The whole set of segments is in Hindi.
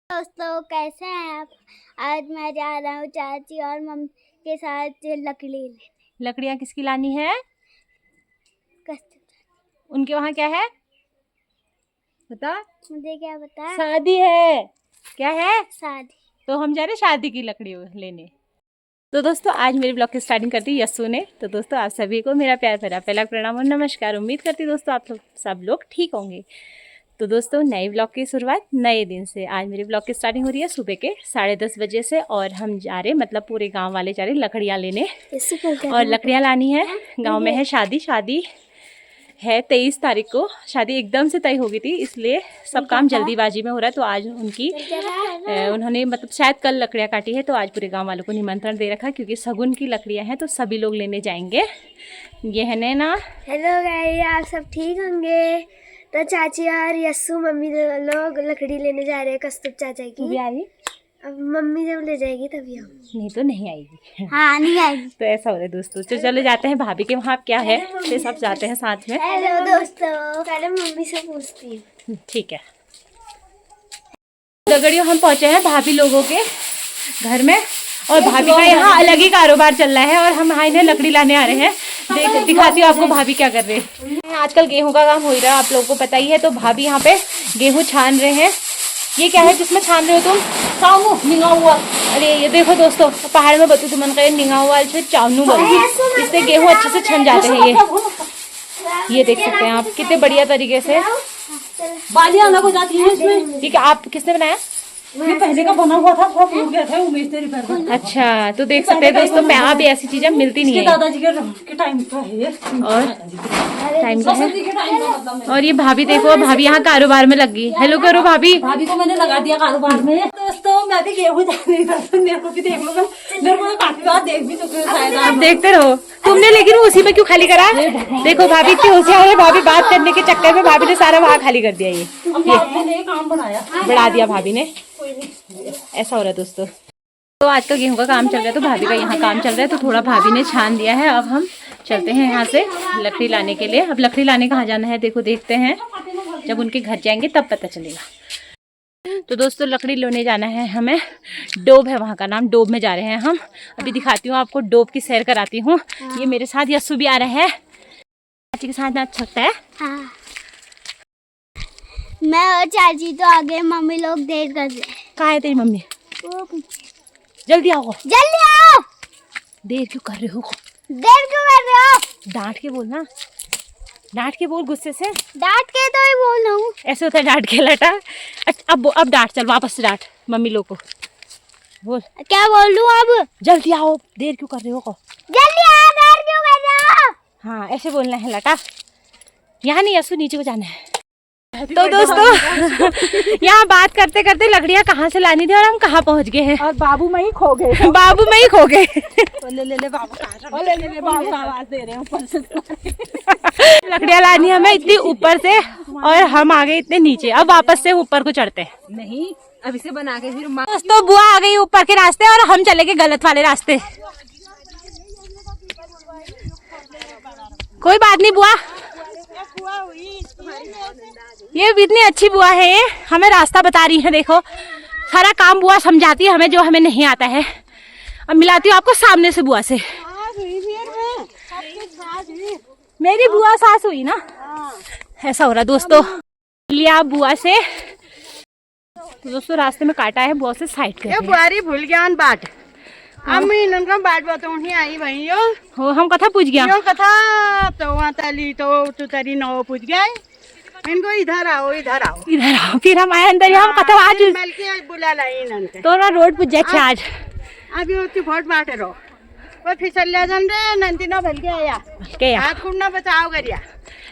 दोस्तों कैसे हैं आप। आज मैं जा रहा हूँ चाची और मम्मी के साथ लकड़ी लेने। लकड़ियाँ किसकी लानी है? उनके वहाँ क्या है बता? मुझे क्या बता? शादी है। क्या है? शादी। तो हम जा रहे शादी की लकड़ी लेने। तो दोस्तों आज मेरे ब्लॉग की स्टार्टिंग करती है यस्सू ने। तो दोस्तों आप सभी को मेरा प्यार भरा पहला प्रणाम और नमस्कार। उम्मीद करती दोस्तों आप सब लोग ठीक होंगे। तो दोस्तों नए ब्लॉग की शुरुआत नए दिन से। आज मेरे ब्लॉग की स्टार्टिंग हो रही है सुबह के 10:30 बजे से और हम जा रहे मतलब पूरे गांव वाले जा रहे लकड़ियाँ लेने और लकड़ियाँ लानी है। गांव में है शादी है 23 तारीख को। शादी एकदम से तय हो गई थी इसलिए सब काम जल्दीबाजी में हो रहा है। तो आज उन्होंने मतलब शायद कल लकड़ियाँ काटी है तो आज पूरे गांव वालों को निमंत्रण दे रखा क्योंकि सगुन की लकड़ियाँ हैं तो सभी लोग लेने जाएंगे। ये है नैना। हेलो गाइस, आप सब ठीक होंगे। तो चाची और यस्सू मम्मी लोग लकड़ी लेने जा रहे हैं कस्तूर चाचा की। भी आई? अब मम्मी जब ले जाएगी तभी हम। नहीं तो नहीं आएगी। हाँ नहीं आएगी। तो ऐसा हो रहा है दोस्तों। तो चलो जाते हैं भाभी के वहाँ क्या है फिर सब जाते हैं साथ में। हेलो दोस्तों, पहले मम्मी से पूछती हूँ। ठीक है। लकड़ियों हम पहुँचे हैं भाभी लोगों के घर में और भाभी का यहाँ अलग ही कारोबार चल रहा है और हम यहाँ इन्हें लकड़ी लाने आ रहे हैं। दिखाती हूँ आपको भाभी क्या कर रहे हैं। आजकल गेहूं का काम हो ही रहा है आप लोगों को पता ही है। तो भाभी यहाँ पे गेहूं छान रहे हैं। ये क्या है जिसमें छान रहे हो तुम? चावनू निंगा हुआ। अरे ये देखो दोस्तों पहाड़ में बतू तुम निंगा हुआ चावनू बोल। इससे गेहूं अच्छे से छन जाते हैं। ये देख सकते हैं आप कितने बढ़िया तरीके से बालियां अलग हो जाती है इसमें। ठीक है। आप किसने बनाया? ये पहले का बना हुआ था, सब टूट गया था उमेश तेरी पैर का। अच्छा तो देख सकते हैं दोस्तों यहाँ भी ऐसी चीजें मिलती नहीं है। दादाजी के टाइम का है और टाइम का है। और ये भाभी देखो भाभी यहाँ कारोबार में लग गई। हेलो करो भाभी। भाभी को मैंने लगा दिया कारोबार में। दोस्तों मैं भी गेहूं जाने था, मेरे को भी देख लो। मेरे को काफी बार देख भी चुके शायद आप देखते रहो तुमने, लेकिन उसी में क्यों खाली करा? देखो भाभी इतनी होशियार है। भाभी बात करने के चक्कर में भाभी ने सारा वहाँ खाली कर दिया। ये काम बनाया बढ़ा दिया भाभी ने। ऐसा हो रहा है दोस्तों। तो आज का गेहूं का काम चल रहा है तो भाभी का यहाँ काम चल रहा है तो थोड़ा भाभी ने छान दिया है। अब हम चलते हैं यहाँ से लकड़ी लाने के लिए। अब लकड़ी लाने कहाँ जाना है देखो देखते हैं, जब उनके घर जाएंगे तब पता चलेगा। तो दोस्तों लकड़ी लेने जाना है हमें। डोब है वहाँ का नाम, डोब में जा रहे हैं हम। अभी दिखाती हूँ आपको, डोब की सैर कराती हूँ। ये मेरे साथ यस्सू भी आ रहा है। चाची के साथ अच्छा लगता है। हाँ। मैं और चाची तो आगे, मम्मी लोग देर कर रहे हैं। कहाँ है तेरी मम्मी? वो पीछे। जल्दी आओ। जल्दी आओ। देर क्यों कर रहे हो? देर क्यों कर रहे हो? डांट के बोलना, डांट के बोल गुस्से से। डांट के तो ही बोल रहा हूँ। ऐसे होता है डांट के लटा। अब डांट, चल वापस से डांट मम्मी लोग को बोल। क्या बोल दूँ अब? जल्दी आओ, देर क्यों कर रहे हो? जल्दी आओ, देर क्यों कर रहे हो? हाँ ऐसे बोलना है लटा। यहाँ नहीं यस्सू, नीचे को जाना है। तो दोस्तों यहाँ बात करते करते लकड़ियाँ कहाँ से लानी थी और हम कहाँ पहुँच गए हैं। और बाबू में ही खो गए। बाबू में ही खो गए। ले बाबू आवाज दे रहे हैं ऊपर से। लकड़ियाँ लानी हमें इतनी ऊपर से और हम आ गए इतने नीचे। अब वापस से ऊपर को चढ़ते हैं। नहीं अब इसे बना के फिर दोस्तों बुआ आ गई ऊपर के रास्ते और हम चले गए गलत वाले रास्ते। कोई बात नहीं बुआ, ये भी इतनी अच्छी बुआ है, ये हमें रास्ता बता रही है। देखो सारा काम बुआ समझाती है हमें जो हमें नहीं आता है। अब मिलाती हूँ आपको सामने से बुआ से। मेरी बुआ सास हुई ना। ऐसा हो रहा दोस्तों। लिया बुआ से। तो दोस्तों रास्ते में काटा है, बुआ से साइड कर। बुआरी भूल गया बाट। अम्मी इनका बाट बताऊं ही आई भाई हो हम कथा पूछ गया। यो कथा तो वहाँ तली तो तरी नौ पूछ गया। इनको इधर आओ इधर आओ इधर आओ। फिर हम आए अंदर। हम कथा आज बुला लाई तो रोड पूछ जाए आज। अभी उसकी फोट बांटे रहो वो फिसल जान रे नंदी ना भल के आया क्या हाथ कुंडा बचाओ करिया।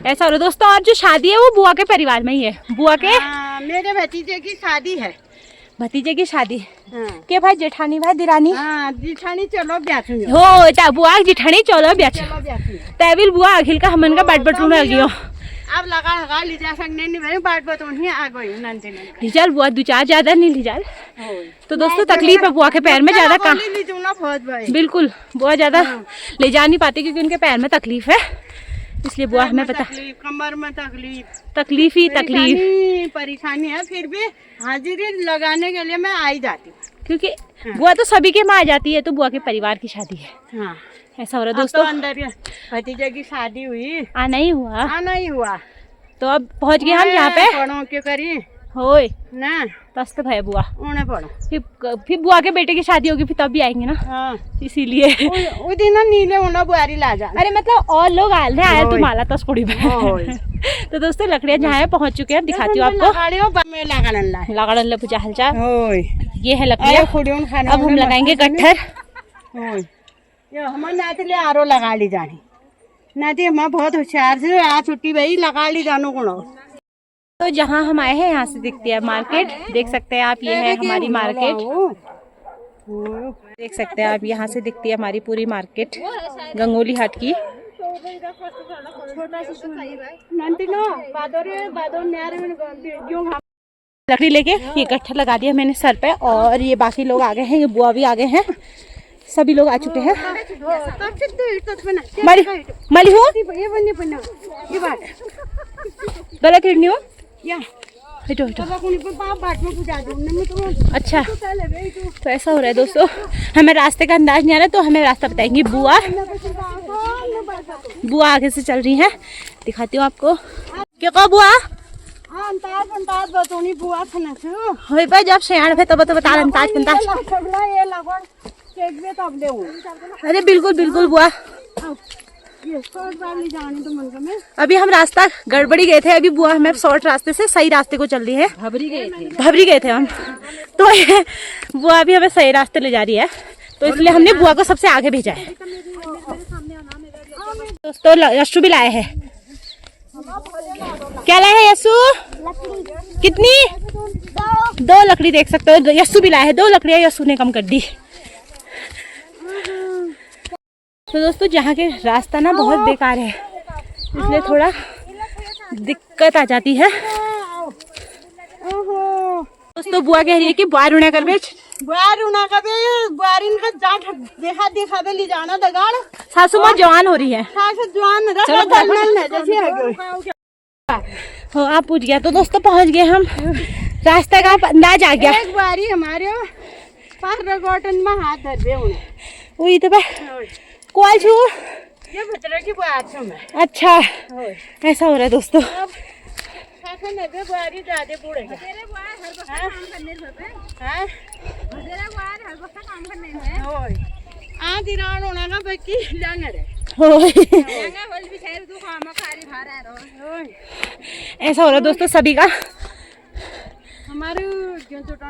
ऐसा हो रहा दोस्तों। और जो शादी है वो बुआ के परिवार में ही है। बुआ के मेरे भतीजे की शादी है। भतीजे की शादी के भाई जेठानी भाई दिरानी। हाँ जिठानी चलो ब्याह हो ता बुआ जिठानी चलो ब्याह तैविल बुआ अखिल का हमन का बाट बटू में गयो। अब लगा ली जा सकने नहीं भाई बाट बताऊं ही आ गई नंदी ने लीजाल बुआ दो चार ज्यादा नहीं लीजाल। तो दोस्तों तकलीफ है बुआ के पैर में ज्यादा का ली बिल्कुल बुआ ज्यादा ले जा नहीं पाती क्योंकि उनके पैर में तकलीफ है। इसलिए बुआ हमें पता कमर में तकलीफ तकलीफ ही तकलीफ, परेशानी है, फिर भी हाजिरी लगाने के लिए मैं आई जाती हूँ। क्योंकि बुआ तो सभी के में आ जाती है, तो बुआ के परिवार की शादी है। हाँ, ऐसा हो रहा है अब दोस्तों। तो अंदर भतीजे की शादी हुई, आना ही हुआ, आना ही हुआ, तो अब पहुंच गए हम यहाँ पे। पढ़ो क्यों करी होए ना, बस तो भाई बुआ, उन्हें पढ़ो। फिर बुआ के बेटे की शादी होगी, फिर तब भी आएंगे ना, हाँ, इसीलिए। वो दिन ना नीले होना बुआरी ला जा। अरे मतलब और लोग आए थे, आए तो माला तस कुड़ी में। होय। तो दोस्तों लकड़ियाँ जहाँ है पहुँच चुके हैं, दिखाती हूँ आपको। लगाड़न ले पूजा हालचाल, ये है लकड़ियाँ। अब हम लगाएंगे गट्ठर। हमारे नाते ले आरो लगा ली जानी, नाते हमारा बहुत होशियार से आ छुट्टी भाई लगा ली जानो गुणो। तो जहाँ हम आए हैं यहाँ से दिखती है मार्केट, देख सकते हैं आप, ये है हमारी मार्केट। देख सकते हैं आप, यहाँ से दिखती है हमारी पूरी मार्केट गंगोली हाट की। लकड़ी लेके ये गट्ठर लगा दिया मैंने सर पे, और ये बाकी लोग आ गए हैं, ये बुआ भी आ गए हैं, सभी लोग आ चुके हैं। मली हो गलत हिड़नी हो, हिटो हिटो। अच्छा, तो ऐसा हो रहा है दोस्तों, हमें रास्ते का अंदाज नहीं आ रहा, तो हमें रास्ता बताएंगी बुआ। बुआ आगे से चल रही है, दिखाती हूँ आपको। क्या कहो बुआ? होई पे जब सयान पे तब तो बता अंताज पंताज। अरे बिल्कुल बिल्कुल बुआ। अभी हम रास्ता गड़बड़ी गए थे, अभी बुआ हमें शॉर्ट रास्ते से सही रास्ते को चल रही है। भबरी गए थे हम, तो बुआ अभी हमें सही रास्ते ले जा रही है, तो इसलिए हमने बुआ को सबसे आगे भेजा है। दोस्तों यशु भी लाए हैं। क्या लाए हैं यशु? कितनी? 2 लकड़ी, देख सकते हो। यशु भी लाए हैं 2 लकड़ियाँ, यशु ने कम कर दी। तो दोस्तों जहाँ के रास्ता ना बहुत बेकार है, इसलिए थोड़ा दिक्कत आ जाती है। दोस्तों बुआ कह रही है कि बुआ रुना कर बेच, देखा ले जाना दगाड़। सासू माँ जवान हो रही है, हो आप पूछ गया। तो दोस्तों पहुँच गए हम, रास्ते का अंदाज आ गया। एक बारी हमारे पार में हाथ धर दे वही तो कॉल छू, ये भतरे की बात है। अच्छा ऐसा हो रहा है दोस्तों। ऐसा हो रहा है दोस्तों सभी का। हमारे ज्यादा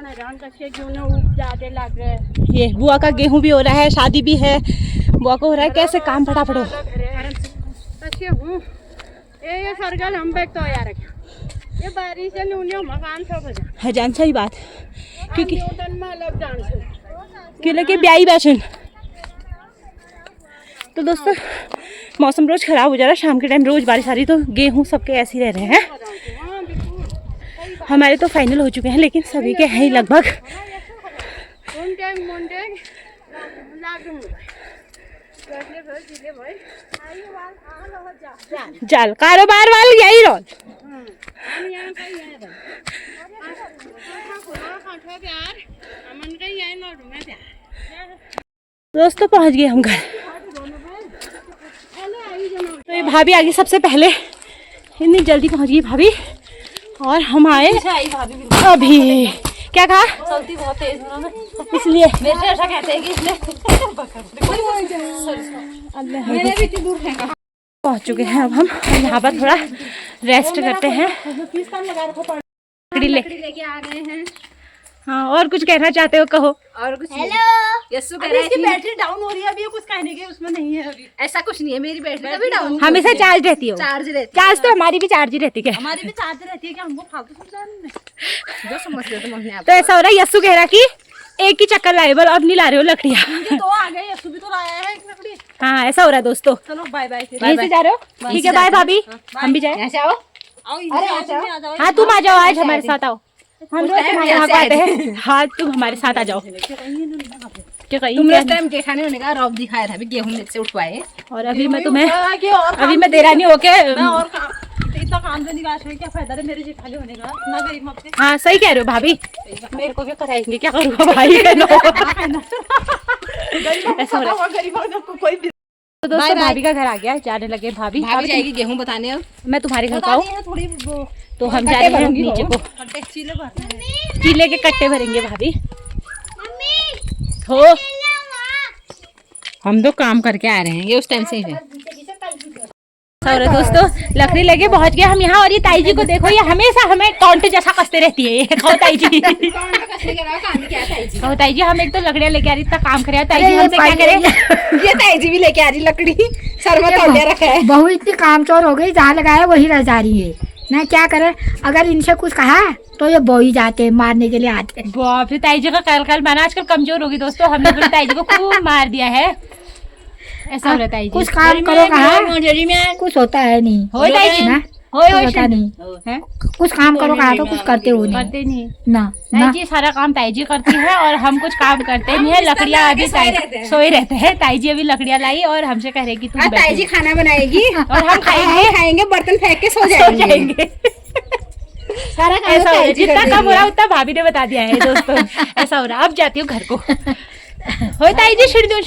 लग रहा है। ये बुआ का गेहूं भी हो रहा है, शादी भी है, बुआ को हो रहा है कैसे काम फटाफट हो। ये सरगल हम बैठ तो यार ये बारिश से लूनियो मकान सब है जान, सही बात, क्योंकि लग जान से क्यों लगे ब्याही बैशन। तो दोस्तों मौसम रोज खराब हो जा रहा है, शाम के टाइम रोज बारिश आ रही, तो गेहूं सबके ऐसे ही रह रहे हैं। हमारे तो फाइनल हो चुके हैं, लेकिन सभी के हैं ही लगभग। चल कारोबार वाल यही रोल। दोस्तों पहुंच गए हम घर। तो ये भाभी आ गई सबसे पहले, इतनी जल्दी पहुंच गई भाभी, और हम आए अभी। क्या कहा? चलती बहुत तेज हो ना, इसलिए मेरे से ऐसा कहते हैं कि इसलिए मेरे भी इतनी दूर फेंका। पहुंच चुके हैं अब हम, यहाँ पर थोड़ा रेस्ट करते हैं। लकड़ी लेके आ गए हैं। हाँ, और कुछ कहना चाहते हो कहो। और कुछ हेलो, यस्सु कह रहा है इसकी बैटरी डाउन हो रही है, अभी ये कुछ कहने के उसमें नहीं है अभी। ऐसा कुछ नहीं है, मेरी बैटरी कभी डाउन हमेशा चार्ज रहती हो। चार्ज रहती है, चार्ज तो हमारी भी चार्ज ही रहती है। हमारी भी चार्ज रहती है कि हमको फालतू समझा रहे जो समझ रहे तुम अपने आप। तो ऐसा हो रहा है, यस्सु कह रहा कि एक ही चक्कर लाए बल, अब नहीं ला रहे हो लकड़ियाँ। तो आ गए, यस्सु भी तो लाया है एक लकड़ी। हाँ ऐसा हो रहा है दोस्तों। चलो बाय बाय। यहीं से जा रहे हो? ठीक है बाय भाभी, हम भी जाए। यहाँ से आओ, अरे आ जाओ। हाँ तुम आ जाओ, आज हमारे साथ आओ, हम रोज तुम्हारे यहाँ आते हैं। हाँ तुम हमारे साथ आ जाओ। क्या कहीं तुमने उस क्या- टाइम जेठानी होने का रौब दिखाया था अभी गेहूं में से उठवाए। और अभी मैं तुम्हें अभी मैं देरानी होके और इतना काम तो निकाल रहे, क्या फायदा है मेरे जेठानी होने का ना गरीब मत से। हाँ सही कह रहे हो भाभी, मेरे को क्या कराएंगे, क्या करूँगा भाई बहनों ऐसा हो रहा है। गरीबों को कोई भी तो दोस्तों भाभी का घर आ गया, जाने लगे भाभी। भाभी जाएगी गेहूं बताने। अब मैं तुम्हारे घर बता का हूँ, दी है थोड़ी वो तो हम जा रहे हैं नीचे को, कट्टे चीले भरने हैं। चीले के कट्टे भरेंगे भाभी। हो हम तो काम करके आ रहे हैं, ये उस टाइम से ही है। और दोस्तों लकड़ी लेके पहुंच गए हम यहाँ, और ये ताई जी को देखो, ये हमेशा हमें टॉन्ट जैसा कसते रहती है। ये कहो ताई जी, कहो ताई जी, हम एक तो लकड़ियाँ लेके आ रही, इतना काम करे, ताई जी हमसे क्या करें। ये ताई जी भी लेके आ रही लकड़ी, सर में तौलिया रखा है। बहू इतनी कामचोर हो गई, जहाँ लगाया वही रह जा रही है ना। क्या करे, अगर इनसे कुछ कहा तो ये बोई जाते हैं, मारने के लिए आते हैं। बाप रे, ताई जी का कल माना आजकल कमजोर होगी दोस्तों, हमने अपनी ताई जी को खूब मार दिया है। ऐसा हो रहा है ताई जी, कुछ काम करो कहा, कुछ होता है नहीं। होए ताई जी ना, होए कुछ होता नहीं। हैं? कुछ काम करो कहा तो कुछ करते हो नहीं करते नहीं ना ताई ना। जी, सारा काम ताई जी करती है और हम कुछ काम करते नहीं है। लकड़ियाँ अभी सोए रहते हैं, ताई जी अभी लकड़ियाँ लाई और हमसे कह रहे कि तुम ताई जी खाना बनाएगी और हम खाएंगे बर्तन फेंक के सो जाएंगे। सारा काम ऐसा हो रहा है, ताई जी जितना कर कम हो देगी। रहा उतना भाभी ने बता दिया है दोस्तों। ऐसा हो रहा, अब जाती हूँ घर को। हो ताई जी, छिड़ दो